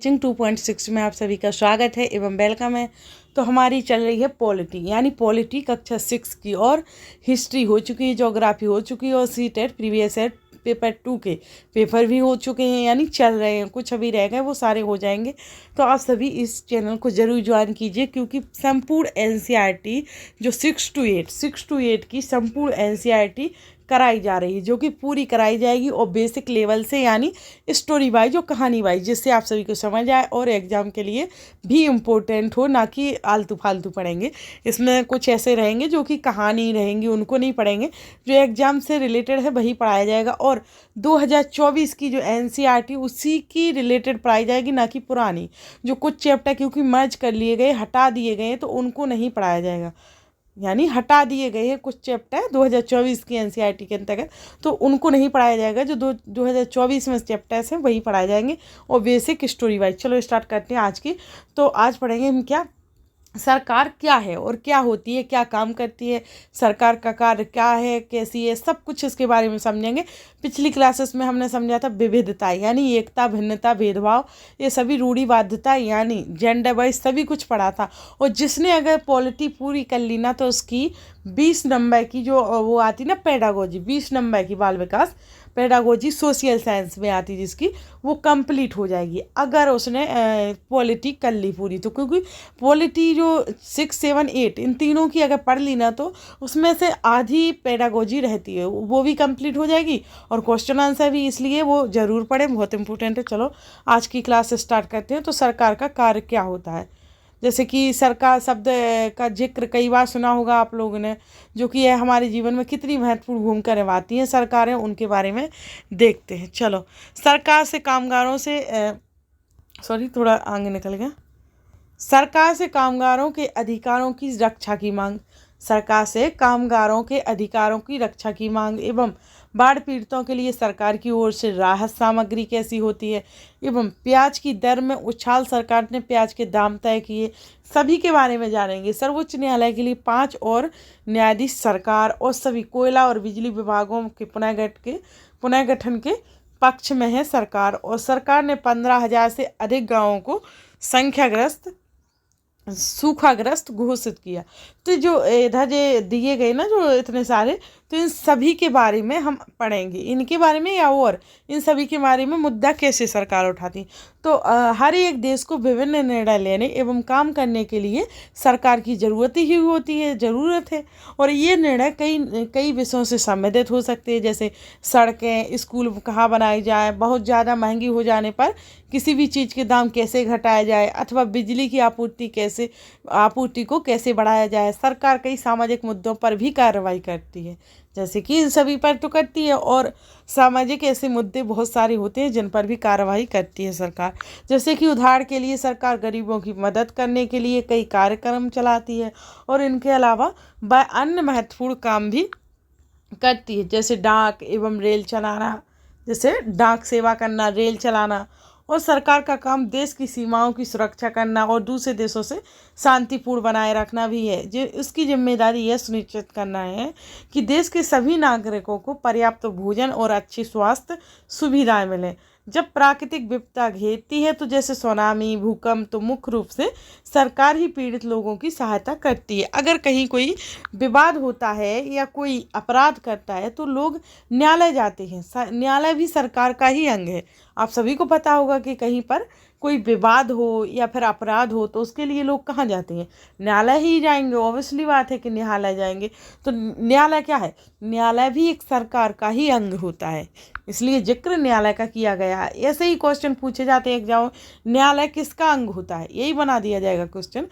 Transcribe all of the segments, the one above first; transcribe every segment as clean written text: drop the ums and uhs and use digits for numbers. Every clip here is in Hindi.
टीचिंग 2.6 में आप सभी का स्वागत है एवं वेलकम है। तो हमारी चल रही है पॉलिटी यानी पॉलिटी कक्षा 6 की, और हिस्ट्री हो चुकी है, ज्योग्राफी हो चुकी है, और सीटेट प्रीवियस ईयर पेपर 2 के पेपर भी हो चुके हैं यानी चल रहे हैं, कुछ अभी रह गए वो सारे हो जाएंगे। तो आप सभी इस चैनल को ज़रूर ज्वाइन कीजिए, क्योंकि संपूर्ण एनसीईआरटी जो 6 to 8 की संपूर्ण एनसीईआरटी कराई जा रही है, जो कि पूरी कराई जाएगी और बेसिक लेवल से यानी स्टोरी वाइज और कहानी वाइज, जिससे आप सभी को समझ आए और एग्ज़ाम के लिए भी इम्पोर्टेंट हो, ना कि आलतू फालतू पढ़ेंगे। इसमें कुछ ऐसे रहेंगे जो कि कहानी रहेंगी, उनको नहीं पढ़ेंगे, जो एग्ज़ाम से रिलेटेड है वही पढ़ाया जाएगा। और 2024 की जो एनसीईआरटी उसी की रिलेटेड पढ़ाई जाएगी, ना कि पुरानी जो कुछ चैप्टर क्योंकि मर्ज कर लिए गए, हटा दिए गए, तो उनको नहीं पढ़ाया जाएगा। यानी हटा दिए गए हैं कुछ चैप्टर 2024 की एनसीईआरटी के अंतर्गत, तो उनको नहीं पढ़ाया जाएगा। जो 2024 में चैप्टर्स हैं वही पढ़ाए जाएंगे और बेसिक स्टोरी वाइज। चलो स्टार्ट करते हैं आज की। तो आज पढ़ेंगे हम क्या सरकार क्या है और क्या होती है, क्या काम करती है, सरकार का कार्य क्या है, कैसी है, सब कुछ इसके बारे में समझेंगे। पिछली क्लासेस में हमने समझा था विविधता यानी एकता, भिन्नता, भेदभाव, ये सभी रूढ़िवादिता यानी जेंडर वाइज सभी कुछ पढ़ा था। और जिसने अगर पॉलिटी पूरी कर ली ना, तो उसकी 20 नंबर की जो वो आती ना पेडागोजी, 20 नंबर की बाल विकास पेडागोजी सोशल साइंस में आती, जिसकी वो कंप्लीट हो जाएगी अगर उसने पॉलिटी कर ली पूरी। तो क्योंकि पॉलिटी जो 6, 7, 8 इन तीनों की अगर पढ़ ली ना, तो उसमें से आधी पेडागोजी रहती है, वो भी कंप्लीट हो जाएगी और क्वेश्चन आंसर भी, इसलिए वो ज़रूर पढ़ें, बहुत इंपॉर्टेंट है। चलो आज की क्लास स्टार्ट करते हैं। तो सरकार का कार्य क्या होता है, जैसे कि सरकार शब्द का जिक्र कई बार सुना होगा आप लोगों ने, जो कि यह हमारे जीवन में कितनी महत्वपूर्ण भूमिका निभाती हैं सरकारें, उनके बारे में देखते हैं। चलो, सरकार से कामगारों से थोड़ा आगे निकल गया। सरकार से कामगारों के अधिकारों की रक्षा की मांग। सरकार से कामगारों के अधिकारों की रक्षा की मांग एवं बाढ़ पीड़ितों के लिए सरकार की ओर से राहत सामग्री कैसी होती है, एवं प्याज की दर में उछाल, सरकार ने प्याज के दाम तय किए, सभी के बारे में जानेंगे। सर्वोच्च न्यायालय के लिए 5 और न्यायाधीश सरकार और सभी कोयला और बिजली विभागों के पुनर्गठन के पक्ष में है सरकार। और सरकार ने 15,000 से अधिक गाँवों को सूखाग्रस्त घोषित किया। तो जो इधर ये दिए गए ना जो इतने सारे, तो इन सभी के बारे में हम पढ़ेंगे, इनके बारे में या और इन सभी के बारे में मुद्दा कैसे सरकार उठाती। तो हर एक देश को विभिन्न निर्णय लेने एवं काम करने के लिए सरकार की ज़रूरत है। और ये निर्णय कई विषयों से संबंधित हो सकते हैं, जैसे सड़कें, स्कूल कहाँ बनाई जाए, बहुत ज़्यादा महंगी हो जाने पर किसी भी चीज़ के दाम कैसे घटाया जाए, अथवा बिजली की आपूर्ति को कैसे बढ़ाया जाए। सरकार कई सामाजिक मुद्दों पर भी कार्रवाई करती है, जैसे कि इन सभी पर तो करती है, और सामाजिक ऐसे मुद्दे बहुत सारे होते हैं जिन पर भी कार्रवाई करती है सरकार। जैसे कि उदाहरण के लिए सरकार गरीबों की मदद करने के लिए कई कार्यक्रम चलाती है, और इनके अलावा वह अन्य महत्वपूर्ण काम भी करती है, जैसे डाक एवं रेल चलाना, जैसे डाक सेवा करना, रेल चलाना। और सरकार का काम देश की सीमाओं की सुरक्षा करना और दूसरे देशों से शांतिपूर्ण बनाए रखना भी है। जो उसकी जिम्मेदारी यह सुनिश्चित करना है कि देश के सभी नागरिकों को पर्याप्त भोजन और अच्छी स्वास्थ्य सुविधाएं मिलें। जब प्राकृतिक विपदा घेरती है, तो जैसे सुनामी, भूकंप, तो मुख्य रूप से सरकार ही पीड़ित लोगों की सहायता करती है। अगर कहीं कोई विवाद होता है या कोई अपराध करता है, तो लोग न्यायालय जाते हैं। न्यायालय भी सरकार का ही अंग है। आप सभी को पता होगा कि कहीं पर कोई विवाद हो या फिर अपराध हो, तो उसके लिए लोग कहाँ जाते हैं, न्यायालय ही जाएंगे। ऑब्वियसली बात है कि न्यायालय जाएंगे। तो न्यायालय क्या है, न्यायालय भी एक सरकार का ही अंग होता है, इसलिए जिक्र न्यायालय का किया गया है। ऐसे ही क्वेश्चन पूछे जाते हैं एग्जाम, न्यायालय किसका अंग होता है, यही बना दिया जाएगा क्वेश्चन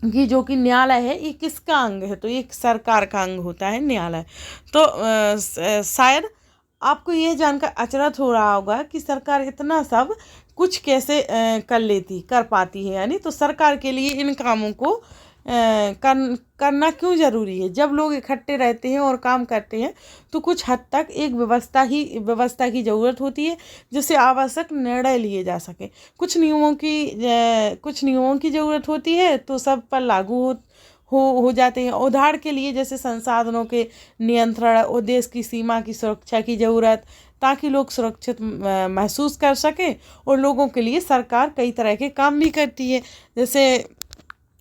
कि जो कि न्यायालय है ये किसका अंग है, तो ये सरकार का अंग होता है न्यायालय। तो शायद आपको ये जानकर अचरज हो रहा होगा कि सरकार इतना सब कुछ कैसे कर पाती है, यानी तो सरकार के लिए इन कामों को करना क्यों ज़रूरी है। जब लोग इकट्ठे रहते हैं और काम करते हैं, तो कुछ हद तक एक व्यवस्था की ज़रूरत होती है, जिससे आवश्यक निर्णय लिए जा सके। कुछ नियमों की ज़रूरत होती है, तो सब पर लागू हो जाते हैं। उदाहरण के लिए जैसे संसाधनों के नियंत्रण और देश की सीमा की सुरक्षा की ज़रूरत, ताकि लोग सुरक्षित महसूस कर सकें। और लोगों के लिए सरकार कई तरह के काम भी करती है, जैसे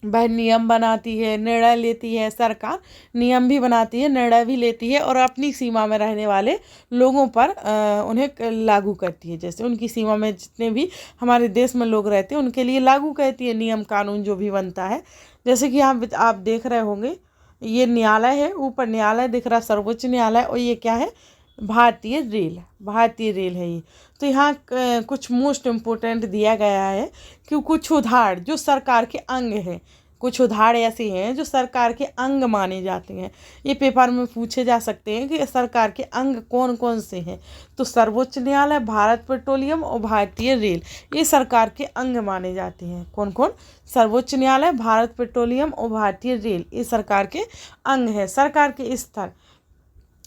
वह नियम बनाती है, निर्णय लेती है। सरकार नियम भी बनाती है, निर्णय भी लेती है और अपनी सीमा में रहने वाले लोगों पर उन्हें लागू करती है। जैसे उनकी सीमा में जितने भी हमारे देश में लोग रहते हैं उनके लिए लागू करती है नियम कानून जो भी बनता है। जैसे कि आप देख रहे होंगे, ये न्यायालय है, ऊपर न्यायालय दिख रहा, सर्वोच्च न्यायालय। और ये क्या है? भारतीय रेल है ये। तो यहाँ कुछ मोस्ट इम्पोर्टेंट दिया गया है कि कुछ उदाहरण जो सरकार के अंग हैं, कुछ उदाहरण ऐसे हैं जो सरकार के अंग माने जाते हैं। ये पेपर में पूछे जा सकते हैं कि सरकार के अंग कौन कौन से हैं। तो सर्वोच्च न्यायालय, भारत पेट्रोलियम और भारतीय रेल, ये सरकार के अंग माने जाते हैं। कौन कौन? सर्वोच्च न्यायालय, भारत पेट्रोलियम और भारतीय रेल, ये सरकार के अंग है। सरकार के स्तर,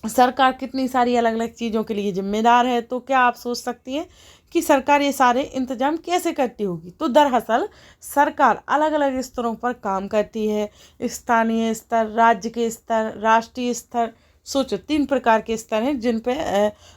सरकार कितनी सारी अलग अलग चीज़ों के लिए जिम्मेदार है। तो क्या आप सोच सकती हैं कि सरकार ये सारे इंतजाम कैसे करती होगी? तो दरअसल सरकार अलग अलग स्तरों पर काम करती है। स्थानीय स्तर, राज्य के स्तर, राष्ट्रीय स्तर। सोचो, 3 प्रकार के स्तर हैं जिन पे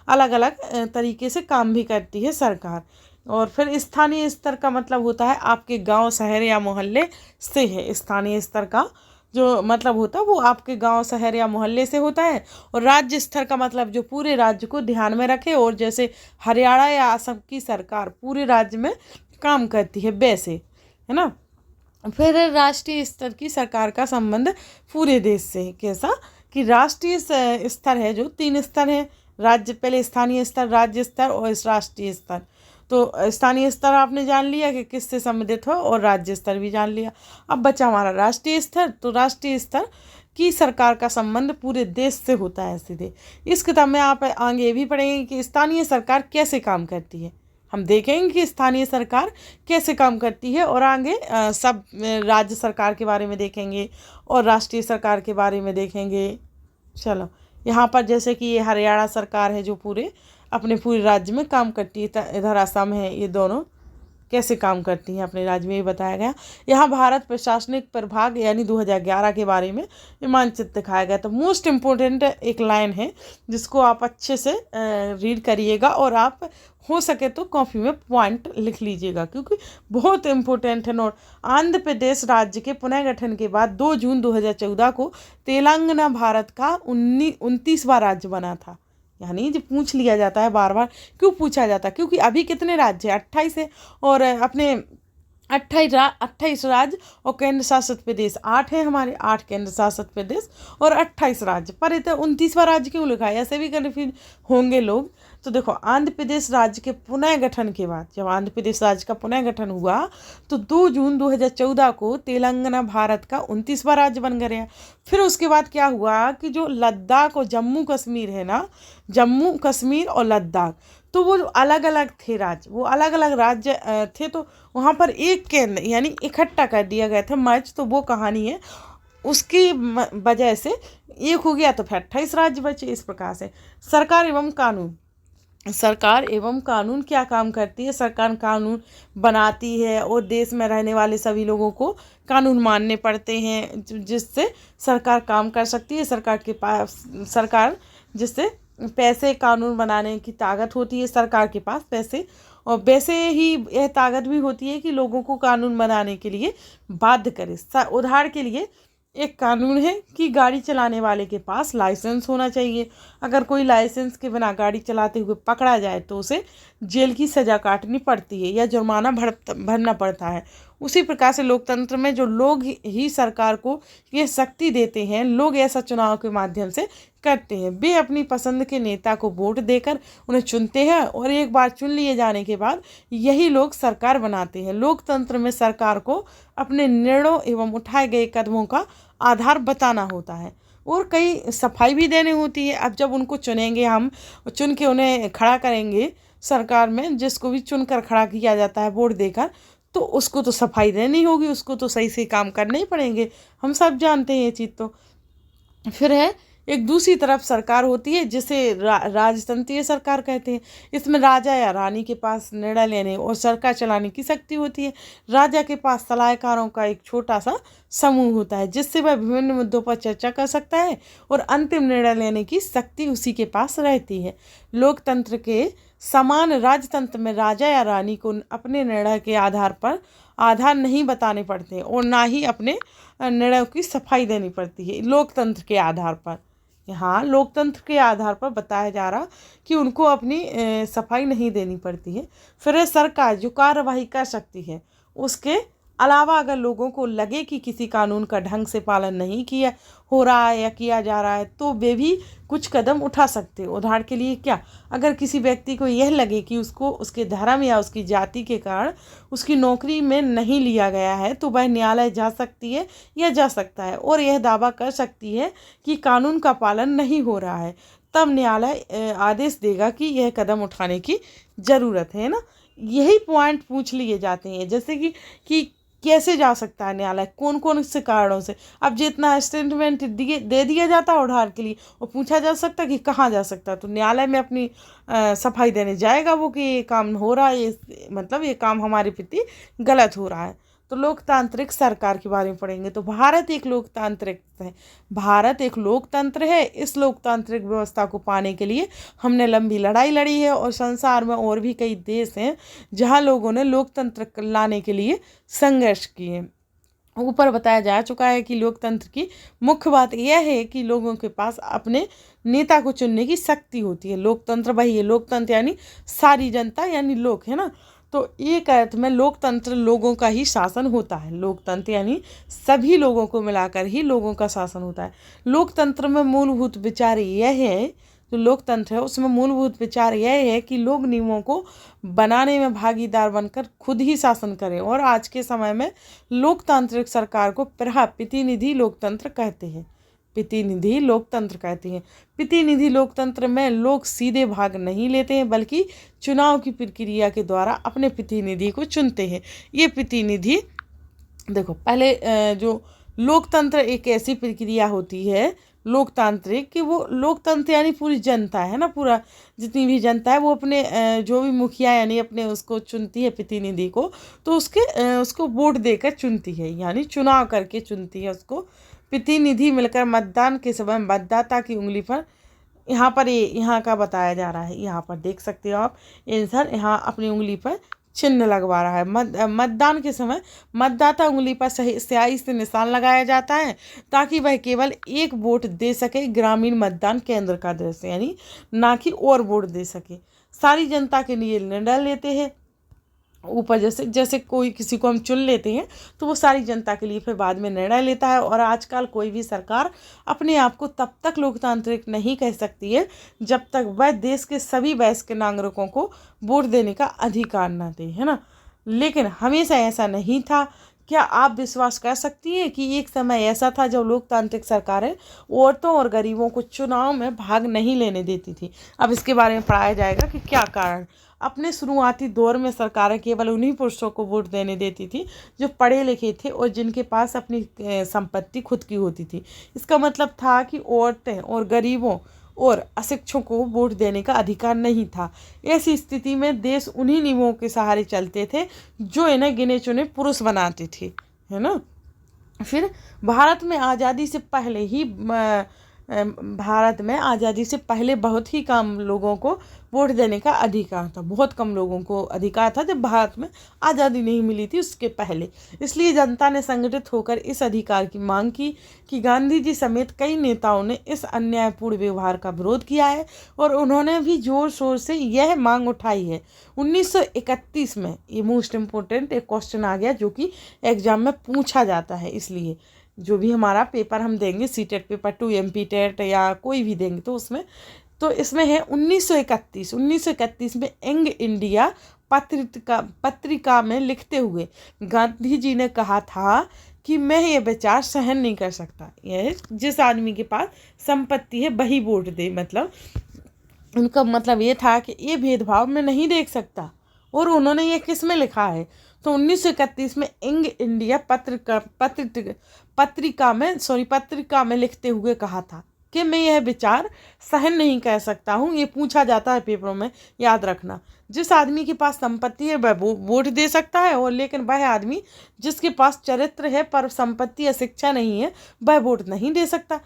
अलग अलग तरीके से काम भी करती है सरकार। और फिर स्थानीय स्तर का मतलब होता है आपके गांव, शहर या मोहल्ले से है। स्थानीय स्तर का जो मतलब होता है वो आपके गांव, शहर या मोहल्ले से होता है। और राज्य स्तर का मतलब जो पूरे राज्य को ध्यान में रखे, और जैसे हरियाणा या असम की सरकार पूरे राज्य में काम करती है वैसे, है ना। फिर राष्ट्रीय स्तर की सरकार का संबंध पूरे देश से है। कैसा? कि राष्ट्रीय स्तर है जो 3 स्तर है। राज्य, पहले स्थानीय स्तर, राज्य स्तर और राष्ट्रीय स्तर। तो स्थानीय स्तर आपने जान लिया कि किससे संबंधित हो, और राज्य स्तर भी जान लिया। अब बचा हमारा राष्ट्रीय स्तर। तो राष्ट्रीय स्तर की सरकार का संबंध पूरे देश से होता है सीधे। इस किताब में आप आगे ये भी पढ़ेंगे कि स्थानीय सरकार कैसे काम करती है। हम देखेंगे कि स्थानीय सरकार कैसे काम करती है, और आगे सब राज्य सरकार के बारे में देखेंगे और राष्ट्रीय सरकार के बारे में देखेंगे। चलो, यहाँ पर जैसे कि ये हरियाणा सरकार है जो पूरे राज्य में काम करती है। इधर असम है, ये दोनों कैसे काम करती हैं अपने राज्य में, ये बताया गया। यहाँ भारत प्रशासनिक प्रभाग यानी 2011 के बारे में ये मानचित्र दिखाया गया। तो मोस्ट इम्पोर्टेंट एक लाइन है जिसको आप अच्छे से रीड करिएगा, और आप हो सके तो कॉपी में पॉइंट लिख लीजिएगा क्योंकि बहुत इम्पोर्टेंट है नोट। आंध्र प्रदेश राज्य के पुनः गठन के बाद 2 जून 2014 को तेलंगाना भारत का 29वां राज्य बना था। यानी जब पूछ लिया जाता है बार बार, क्यों पूछा जाता है? क्योंकि अभी कितने राज्य हैं? 28 है, और अपने 28 राज्य और केंद्र शासित प्रदेश 8 है हमारे, 8 केंद्र शासित प्रदेश और 28 राज्य। पर इतना 29वां राज्य क्यों लिखा है? ऐसे भी कन्फ्यूज होंगे लोग। तो देखो, आंध्र प्रदेश राज्य के पुनः गठन के बाद, जब आंध्र प्रदेश राज्य का पुनः गठन हुआ तो 2 जून 2014 को तेलंगाना भारत का 29वां राज्य बन गया। फिर उसके बाद क्या हुआ कि जो लद्दाख और जम्मू कश्मीर है ना, जम्मू कश्मीर और लद्दाख, तो वो अलग अलग थे राज्य, वो अलग अलग राज्य थे। तो वहाँ पर एक केंद्र यानी इकट्ठा कर दिया गया था, मर्ज। तो वो कहानी है, उसकी वजह से एक हो गया तो फिर 28 राज्य बचे। इस प्रकार से सरकार एवं कानून, सरकार एवं कानून क्या काम करती है? सरकार कानून बनाती है और देश में रहने वाले सभी लोगों को कानून मानने पड़ते हैं, जिससे सरकार काम कर सकती है। सरकार के पास, सरकार जिससे पैसे, कानून बनाने की ताकत होती है सरकार के पास पैसे, और वैसे ही यह ताकत भी होती है कि लोगों को कानून बनाने के लिए बाध्य करे। उदाहरण के लिए एक कानून है कि गाड़ी चलाने वाले के पास लाइसेंस होना चाहिए। अगर कोई लाइसेंस के बिना गाड़ी चलाते हुए पकड़ा जाए तो उसे जेल की सज़ा काटनी पड़ती है या जुर्माना भरना पड़ता है। उसी प्रकार से लोकतंत्र में जो लोग ही सरकार को ये शक्ति देते हैं, लोग ऐसा चुनाव के माध्यम से करते हैं। वे अपनी पसंद के नेता को वोट देकर उन्हें चुनते हैं, और एक बार चुन लिए जाने के बाद यही लोग सरकार बनाते हैं। लोकतंत्र में सरकार को अपने निर्णयों एवं उठाए गए कदमों का आधार बताना होता है, और कई सफाई भी देनी होती है। अब जब उनको चुनेंगे, हम चुन के उन्हें खड़ा करेंगे सरकार में, जिसको भी चुनकर खड़ा किया जाता है वोट देकर, तो उसको तो सफाई देनी होगी, उसको तो सही से काम करने ही पड़ेंगे। हम सब जानते हैं ये चीज़। तो फिर है एक दूसरी तरफ सरकार होती है जिसे राजतंत्रीय सरकार कहते हैं। इसमें राजा या रानी के पास निर्णय लेने और सरकार चलाने की शक्ति होती है। राजा के पास सलाहकारों का एक छोटा सा समूह होता है जिससे वह विभिन्न मुद्दों पर चर्चा कर सकता है और अंतिम निर्णय लेने की शक्ति उसी के पास रहती है। लोकतंत्र के समान राजतंत्र में राजा या रानी को अपने निर्णय के आधार नहीं बताने पड़ते और ना ही अपने निर्णयों की सफाई देनी पड़ती है लोकतंत्र के आधार पर। यहाँ लोकतंत्र के आधार पर बताया जा रहा कि उनको अपनी सफाई नहीं देनी पड़ती है। फिर सरकार जो कार्यवाही कर सकती है, उसके अलावा अगर लोगों को लगे कि किसी कानून का ढंग से पालन नहीं किया हो रहा है या किया जा रहा है तो वे भी कुछ कदम उठा सकते हैं। उदाहरण के लिए क्या, अगर किसी व्यक्ति को यह लगे कि उसको उसके धर्म या उसकी जाति के कारण उसकी नौकरी में नहीं लिया गया है तो वह न्यायालय जा सकती है या जा सकता है और यह दावा कर सकती है कि कानून का पालन नहीं हो रहा है। तब न्यायालय आदेश देगा कि यह कदम उठाने की ज़रूरत है ना। यही पॉइंट पूछ लिए जाते हैं, जैसे कि कैसे जा सकता है न्यायालय, कौन कौन से कारणों से। अब जितना स्टेटमेंट दे दिया जाता है उधार के लिए और पूछा जा सकता है कि कहाँ जा सकता है, तो न्यायालय में अपनी सफाई देने जाएगा वो कि ये काम हो रहा है, मतलब ये काम हमारे प्रति गलत हो रहा है। तो लोकतांत्रिक सरकार के बारे में पढ़ेंगे। तो भारत एक लोकतंत्र है। इस लोकतांत्रिक व्यवस्था को पाने के लिए हमने लंबी लड़ाई लड़ी है और संसार में और भी कई देश हैं जहां लोगों ने लोकतंत्र लाने के लिए संघर्ष किए। ऊपर बताया जा चुका है कि लोकतंत्र की मुख्य बात यह है कि लोगों के पास अपने नेता को चुनने की शक्ति होती है। लोकतंत्र वही है, लोकतंत्र यानी सारी जनता यानी लोग, है ना। तो एक अर्थ में लोकतंत्र लोगों का ही शासन होता है। लोकतंत्र यानी सभी लोगों को मिलाकर ही लोगों का शासन होता है। लोकतंत्र में मूलभूत विचार यह है, जो लोकतंत्र है उसमें मूलभूत विचार यह है कि लोग नियमों को बनाने में भागीदार बनकर खुद ही शासन करें। और आज के समय में लोकतांत्रिक सरकार को प्रतिनिधि लोकतंत्र कहते हैं। प्रतिनिधि लोकतंत्र में लोग सीधे भाग नहीं लेते हैं बल्कि चुनाव की प्रक्रिया के द्वारा अपने प्रतिनिधि को चुनते हैं। ये प्रतिनिधि देखो, पहले जो लोकतंत्र एक ऐसी प्रक्रिया होती है लोकतांत्रिक कि वो लोकतंत्र यानी पूरी जनता है ना, पूरा जितनी भी जनता है वो अपने जो भी मुखिया यानी अपने उसको चुनती है प्रतिनिधि को, तो उसको वोट देकर चुनती है, यानी चुनाव करके चुनती है उसको। प्रतिनिधि मिलकर मतदान के समय मतदाता की उंगली पर, यहाँ का बताया जा रहा है, यहाँ पर देख सकते हो आप, इंसान यहाँ अपनी उंगली पर चिन्ह लगवा रहा है। मतदान के समय मतदाता उंगली पर सही स्याही से निशान लगाया जाता है ताकि वह केवल एक वोट दे सके। ग्रामीण मतदान केंद्र का दृश्य, यानी ना कि और वोट दे सके। सारी जनता के लिए निर्णय लेते हैं। ऊपर जैसे कोई किसी को हम चुन लेते हैं तो वो सारी जनता के लिए फिर बाद में निर्णय लेता है। और आजकल कोई भी सरकार अपने आप को तब तक लोकतांत्रिक नहीं कह सकती है जब तक वह देश के सभी वयस्क नागरिकों को वोट देने का अधिकार न दे, है ना। लेकिन हमेशा ऐसा नहीं था। क्या आप विश्वास कर सकती हैं कि एक समय ऐसा था जब लोकतांत्रिक सरकारें औरतों और गरीबों को चुनाव में भाग नहीं लेने देती थी। अब इसके बारे में पढ़ाया जाएगा कि क्या कारण। अपने शुरुआती दौर में सरकारें केवल उन्हीं पुरुषों को वोट देने देती थी जो पढ़े लिखे थे और जिनके पास अपनी संपत्ति खुद की होती थी। इसका मतलब था कि औरतें और गरीबों और अशिक्षितों को वोट देने का अधिकार नहीं था। ऐसी स्थिति में देश उन्हीं नियमों के सहारे चलते थे जो इन्हें गिने चुने पुरुष बनाते थे, है ना। फिर भारत में आज़ादी से पहले बहुत ही कम लोगों को वोट देने का अधिकार था। बहुत कम लोगों को अधिकार था जब भारत में आज़ादी नहीं मिली थी उसके पहले। इसलिए जनता ने संगठित होकर इस अधिकार की मांग की कि गांधी जी समेत कई नेताओं ने इस अन्यायपूर्ण व्यवहार का विरोध किया है और उन्होंने भी जोर शोर से यह मांग उठाई है। 1931 में, ये मोस्ट इम्पोर्टेंट एक क्वेश्चन आ गया जो कि एग्जाम में पूछा जाता है, इसलिए जो भी हमारा पेपर हम देंगे सीटेट पेपर 2 MP टेट या कोई भी देंगे तो इसमें है 1931 में यंग इंडिया पत्रिका में लिखते हुए गांधी जी ने कहा था कि मैं ये विचार सहन नहीं कर सकता। यह जिस आदमी के पास संपत्ति है वही वोट दे, मतलब उनका मतलब ये था कि ये भेदभाव मैं नहीं देख सकता। और उन्होंने ये किस में लिखा है, तो 1931 में यंग इंडिया पत्रिका में लिखते हुए कहा था। कि मैं यह विचार सहन नहीं कर सकता हूँ। ये पूछा जाता है पेपरों में, याद रखना। जिस आदमी के पास संपत्ति है वह वोट दे सकता है, और लेकिन वह आदमी जिसके पास चरित्र है पर संपत्ति या शिक्षा नहीं है वह वोट नहीं दे सकता।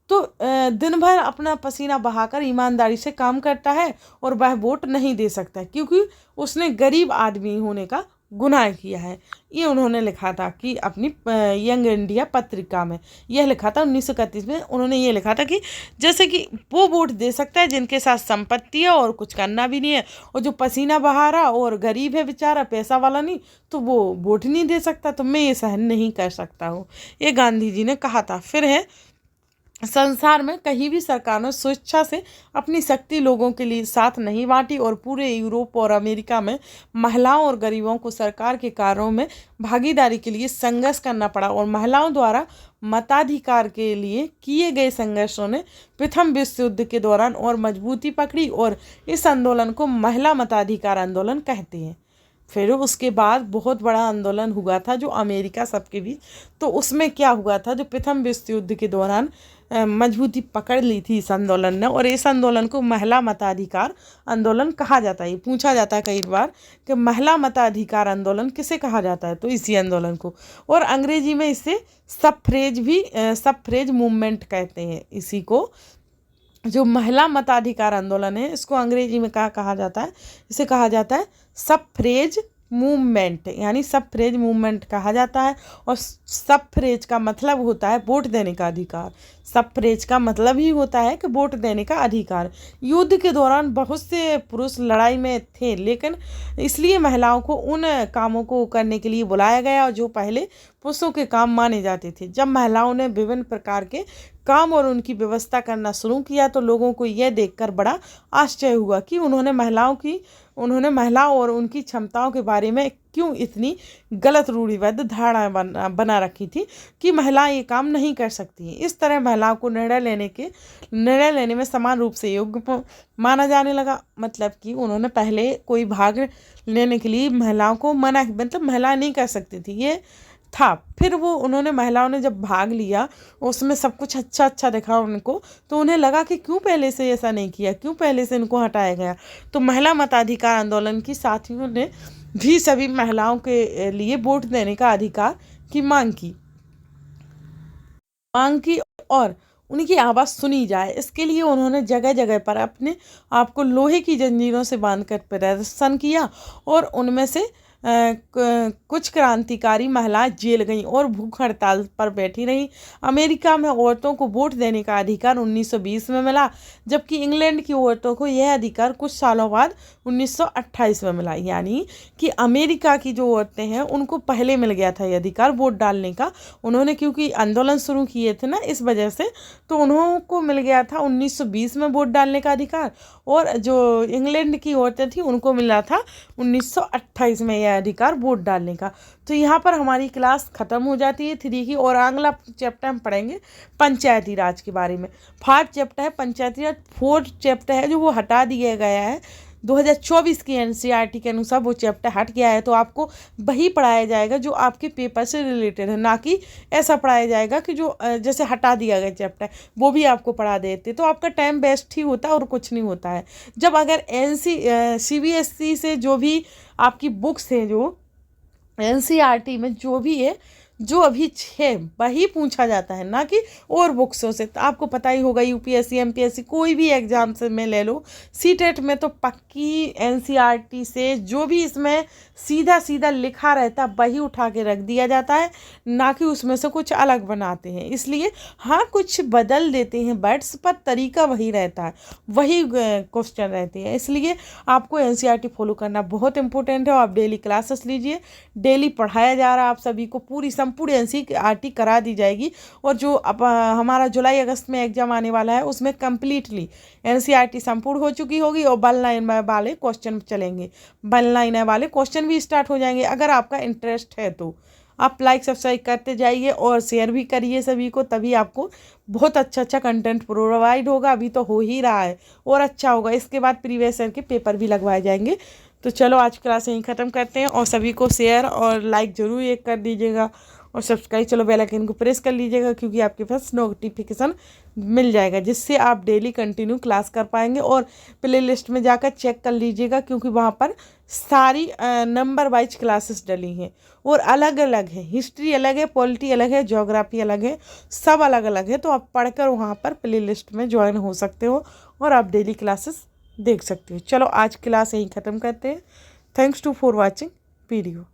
तो दिन भर अपना पसीना बहाकर ईमानदारी से काम करता है और वह वोट नहीं दे सकता क्योंकि उसने गरीब आदमी होने का गुनाह किया है। ये उन्होंने लिखा था कि अपनी यंग इंडिया पत्रिका में यह लिखा था 1931 में। उन्होंने ये लिखा था कि जैसे कि वो वोट दे सकता है जिनके साथ संपत्ति है और कुछ करना भी नहीं है, और जो पसीना बहा रहा और गरीब है बेचारा, पैसा वाला नहीं, तो वो वोट नहीं दे सकता। तो मैं ये सहन नहीं कर सकता हूँ, ये गांधी जी ने कहा था। फिर है, संसार में कहीं भी सरकार ने स्वेच्छा से अपनी शक्ति लोगों के लिए साथ नहीं बांटी, और पूरे यूरोप और अमेरिका में महिलाओं और गरीबों को सरकार के कार्यों में भागीदारी के लिए संघर्ष करना पड़ा, और महिलाओं द्वारा मताधिकार के लिए किए गए संघर्षों ने प्रथम विश्व युद्ध के दौरान और मजबूती पकड़ी, और इस आंदोलन को महिला मताधिकार आंदोलन कहते हैं। फिर उसके बाद बहुत बड़ा आंदोलन हुआ था जो अमेरिका सबके बीच। तो उसमें क्या हुआ था, जो प्रथम विश्व युद्ध के दौरान मजबूती पकड़ ली थी इस आंदोलन ने, और इस आंदोलन को महिला मताधिकार आंदोलन कहा जाता है। ये पूछा जाता है कई बार कि महिला मताधिकार आंदोलन किसे कहा जाता है, तो इसी आंदोलन को। और अंग्रेजी में इसे सफ्रेज मूवमेंट कहते हैं। इसी को जो महिला मताधिकार आंदोलन है इसको अंग्रेजी में कहा जाता है, इसे कहा जाता है सफ्रेज मूवमेंट, यानी सफ्रेज मूवमेंट कहा जाता है। और सफ्रेज का मतलब होता है वोट देने का अधिकार। सफ्रेज का मतलब ही होता है कि वोट देने का अधिकार। युद्ध के दौरान बहुत से पुरुष लड़ाई में थे, लेकिन इसलिए महिलाओं को उन कामों को करने के लिए बुलाया गया जो पहले पुरुषों के काम माने जाते थे। जब महिलाओं ने विभिन्न प्रकार के काम और उनकी व्यवस्था करना शुरू किया तो लोगों को यह देखकर बड़ा आश्चर्य हुआ कि उन्होंने महिलाओं और उनकी क्षमताओं के बारे में क्यों इतनी गलत रूढ़िबद्ध धारणा बना रखी थी कि महिलाएं ये काम नहीं कर सकती हैं। इस तरह महिलाओं को निर्णय लेने में समान रूप से योग्य माना जाने लगा। मतलब कि उन्होंने पहले कोई भाग लेने के लिए महिलाओं को मना, मतलब महिलाएं नहीं कर सकती थी, ये था। फिर उन्होंने महिलाओं ने जब भाग लिया, उसमें सब कुछ अच्छा दिखा उनको, तो उन्हें लगा कि क्यों पहले से ऐसा नहीं किया, क्यों पहले से इनको हटाया गया। तो महिला मताधिकार आंदोलन की साथियों ने भी सभी महिलाओं के लिए वोट देने का अधिकार की मांग की और उनकी आवाज़ सुनी जाए। इसके लिए उन्होंने जगह जगह पर अपने आप को लोहे की जंजीरों से बांधकर प्रदर्शन किया, और उनमें से कुछ क्रांतिकारी महिलाएं जेल गईं और भूख हड़ताल पर बैठी रहीं। अमेरिका में औरतों को वोट देने का अधिकार 1920 में मिला, जबकि इंग्लैंड की औरतों को यह अधिकार कुछ सालों बाद 1928 में मिला। यानी कि अमेरिका की जो औरतें हैं उनको पहले मिल गया था यह अधिकार वोट डालने का। उन्होंने क्योंकि आंदोलन शुरू किए थे ना, इस वजह से, तो उनको मिल गया था 1920 में वोट डालने का अधिकार, और जो इंग्लैंड की औरतें थी उनको मिला था 1928 में यह अधिकार वोट डालने का। तो यहाँ पर हमारी क्लास ख़त्म हो जाती है 3 की, और अगला चैप्टर हम पढ़ेंगे पंचायती राज के बारे में। 5 चैप्टर है पंचायती राज, 4 चैप्टर है जो वो हटा दिया गया है 2024 की एनसीईआरटी के अनुसार, वो चैप्टर हट गया है। तो आपको वही पढ़ाया जाएगा जो आपके पेपर से रिलेटेड है, ना कि ऐसा पढ़ाया जाएगा कि जो जैसे हटा दिया गया चैप्टर वो भी आपको पढ़ा देते, तो आपका टाइम वेस्ट ही होता है और कुछ नहीं होता है। जब अगर CBSE से जो भी आपकी बुक्स हैं, जो एनसीईआरटी में जो भी है, जो अभी है वही पूछा जाता है, ना कि और बुक्सों से। तो आपको पता ही होगा यूपीएससी MPSC कोई भी एग्जाम से में ले लो, सीटेट में तो पक्की एनसीईआरटी से जो भी इसमें सीधा सीधा लिखा रहता वही उठा के रख दिया जाता है, ना कि उसमें से कुछ अलग बनाते हैं। इसलिए हाँ कुछ बदल देते हैं वर्ड्स, पर तरीका वही रहता है, वही क्वेश्चन रहते हैं। इसलिए आपको एनसीईआरटी फॉलो करना बहुत इंपॉर्टेंट है। और आप डेली क्लासेस लीजिए, डेली पढ़ाया जा रहा है आप सभी को, पूरी संपूर्ण एनसीईआरटी करा दी जाएगी। और जो अब हमारा जुलाई अगस्त में एग्जाम आने वाला है उसमें कम्प्लीटली एनसीईआरटी संपूर्ण हो चुकी होगी, और 1 लाइन वाले क्वेश्चन चलेंगे, 1 लाइन वाले क्वेश्चन भी स्टार्ट हो जाएंगे। अगर आपका इंटरेस्ट है तो आप लाइक सब्सक्राइब करते जाइए और शेयर भी करिए सभी को, तभी आपको बहुत अच्छा कंटेंट प्रोवाइड होगा। अभी तो हो ही रहा है और अच्छा होगा। इसके बाद प्रीवियस ईयर के पेपर भी लगवाए जाएंगे। तो चलो आज क्लास यहीं ख़त्म करते हैं, और सभी को शेयर और लाइक ज़रूर एक कर दीजिएगा। और सब्सक्राइब, चलो बेल आइकन को प्रेस कर लीजिएगा, क्योंकि आपके पास नोटिफिकेशन मिल जाएगा, जिससे आप डेली कंटिन्यू क्लास कर पाएंगे। और प्ले लिस्ट में जाकर चेक कर लीजिएगा, क्योंकि वहाँ पर सारी नंबर वाइज क्लासेस डली हैं और अलग अलग है। हिस्ट्री अलग है, पॉलिटी अलग है, ज्योग्राफी अलग है, सब अलग अलग है। तो आप पढ़कर वहाँ पर प्ले लिस्ट में ज्वाइन हो सकते हो और आप डेली क्लासेस देख सकते हो। चलो आज क्लास यहीं ख़त्म करते हैं। Thanks to for watching video.